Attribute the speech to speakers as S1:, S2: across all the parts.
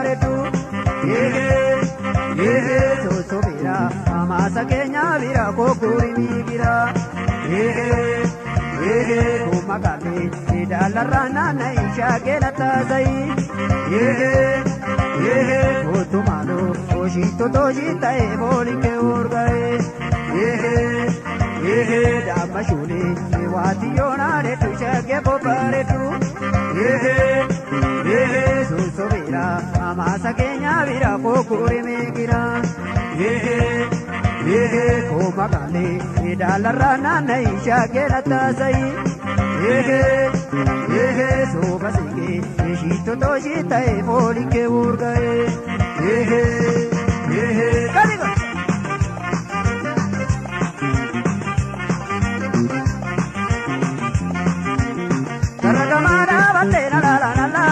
S1: bareedu. Sosobira amasa keenya bira kokuri migira. Kumagale dalarana na isha gelata zai. Otumalo oshito tojita e bolike urgae. Damashuli wati yona de tushage bareedu. Sosobira amasa keenya bira kokuri migira. Kumagale dalarana na isha gelata zai. Sobasike shito tojita e bolike urgae. Kadiga Karagamara batena la la la la.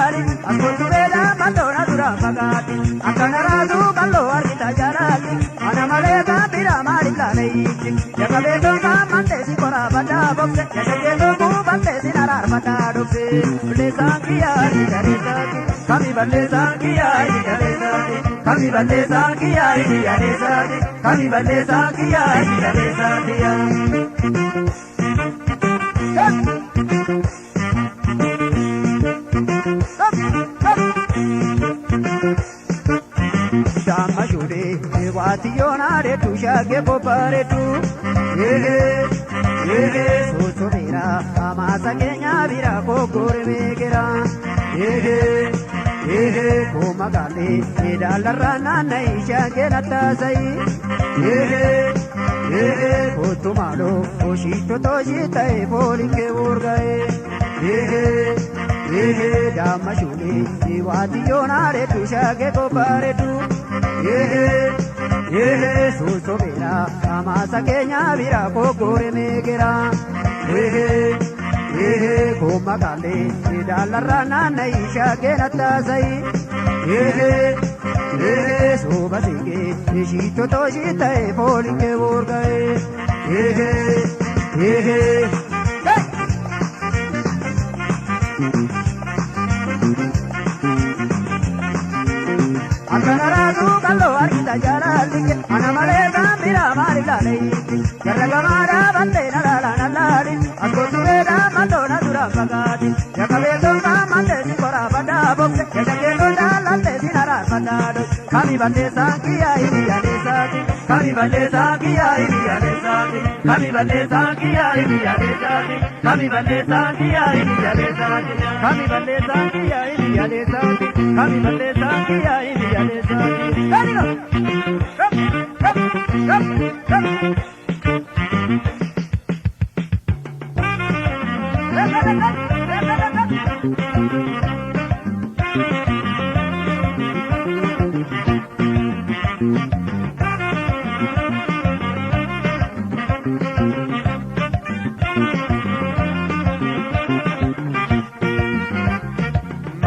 S1: Ascoltuveda mandona dura pagati. Akanarazu kallo argita jarati. Anamalega pira marilla leiti. Yakabeto mamante si kora bada bokse. Yakabeto kubante si narar bada dokse. Bale sankiya ridare saki. Kami bale sankiya ridare saki. Kami bale sankiya ridare saki. Kami bale sankiya ridare saki. Damashuri wati yona de tushage bareedu. Sosobira amasa keenya bira kokuri migira. Kumagale dalarana na isha gelata zai. Otumalo oshito tojita e bolike urgae. Damashuli wati yona de tushage bareedu. Sosobira amasa keenya bira kokuri migira. Kumagale dalarana na isha gelata zai. Sobasike shito tojita e bolike urgae. Akanarazu kallo argita jarati. Anamalega pira marilla leiti. Karagamara batena la la la. Ascoltuveda mandona dura pagati. Yakabeto mamante si kora bada bokse. Yakabeto dalante si narar bada dokse. Kami bate sankiya iriya desati. Kami bate sankiya iriya desati. Kami bate sankiya iriya desati. Kami bate sankiya iriya desati. Kami bate sankiya iriya desati. Kami bate sankiya iriya desati. Kadiga come.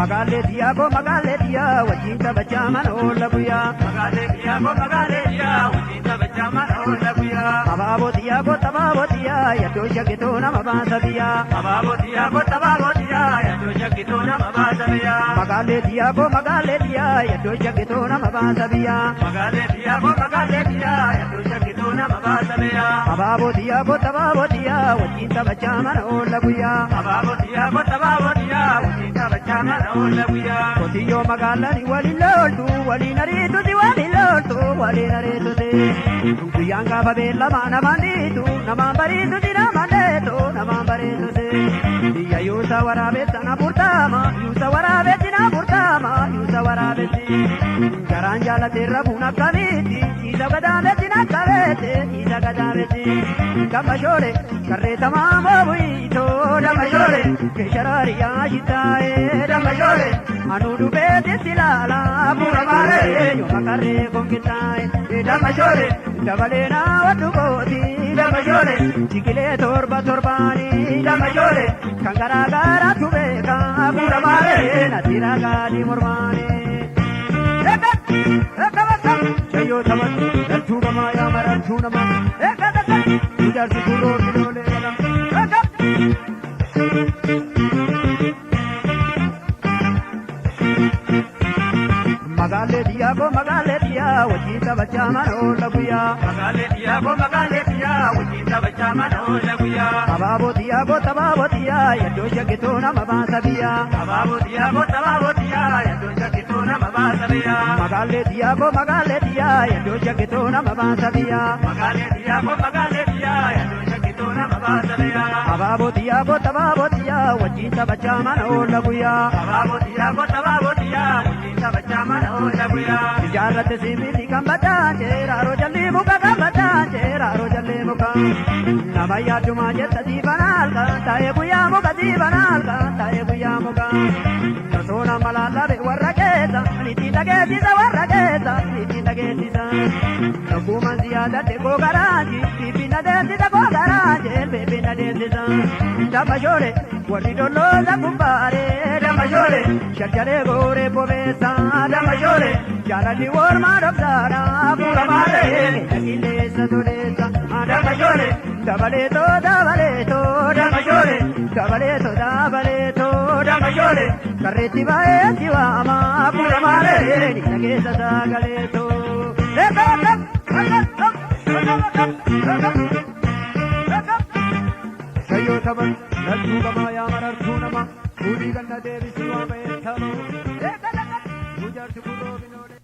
S1: Magale dia wajinta bachaman ola buya. Magale dia wajinta bachaman ola buya. Ababo dia yato shakito na mabasa dia. Ababo dia yato shakito na mabasa dia. Magale dia yato shakito na mabasa dia. Magale dia yato shakito na mabasa dia. Ababo dia wajinta bachaman ola buya. Ababo dia wajinta bachaman ola buya. Kotiyo magalani walinaritu Yanga babella mana manditu namambaritu dinamandeto namambaritu Dia yusa warabeta na purtama yusa warabeti Garanjala terra buna kaviti isa gadaveti na kaveti Kamashore karreta mama buito damashore kesharari ashitae damashore anudu beti silala pura mare yo makarre konkitae damashore dabalena watugoti damashore chikile torbani damashore kangara gara tubeka pura mare natiraga di mormane Chayo tamat natuna maya maratuna ma ujar sukuro kilole magale diya go magale diya wajita bacha mano laguya magale diya go magale diya wajita bacha mano laguya tababo diya yado shagito na mabasa biya tababo diya go yado shagito na mabasa biya magale diya go magale diya yado shagito na mabasa biya magale diya go magale diya yado shagito na mabasa biya tababo diya wajita bacha mano laguya tababo diya wajita bacha mano laguya jarat simili kambata jera rojalli muka kambata jera rojalli muka namaya juma jetta di banal kanta e buya muka di banal kanta e buya muka sona malala be warageta niti dageti da warageta niti dageti da kuma ziyada te ko garaji bibina de da ko garaji bibina de da damajore wali dolo la kumbare damajore shakare gore povesa damajore jara di war marabdara pura mare ile saduresa damajore dabaleto damajore damajore kareti bae diwama pura mare nage sadagaleto Sayo taban nantu gamaya marartu nama Budi ganna devi siwa me thamo Ujar chukuro binode